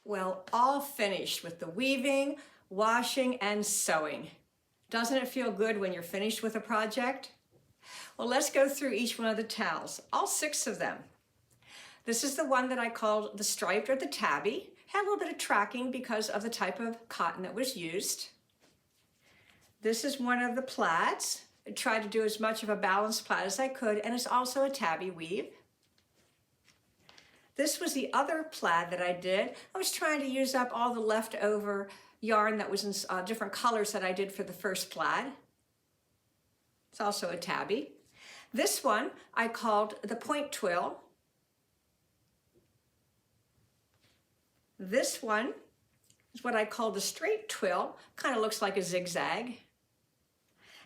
Well, all finished with the weaving, washing, and sewing. Doesn't it feel good when you're finished with a project? Well, let's go through each one of the towels, all 6 of them. This is the one that I called the striped or the tabby. Had a little bit of tracking because of the type of cotton that was used. This is one of the plaids. I tried to do as much of a balanced plaid as I could, and it's also a tabby weave. This was the other plaid that I did. I was trying to use up all the leftover yarn that was in different colors that I did for the first plaid. It's also a tabby. This one I called the point twill. This one is what I call the straight twill. Kind of looks like a zigzag.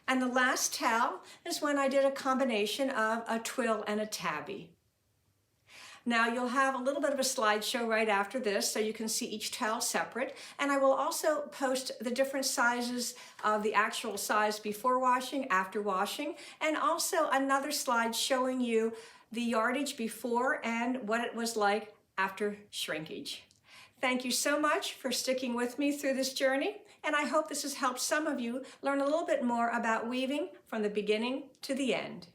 And the last towel is when I did a combination of a twill and a tabby. Now you'll have a little bit of a slideshow right after this so you can see each towel separate, and I will also post the different sizes of the actual size before washing, after washing, and also another slide showing you the yardage before and what it was like after shrinkage. Thank you so much for sticking with me through this journey, and I hope this has helped some of you learn a little bit more about weaving from the beginning to the end.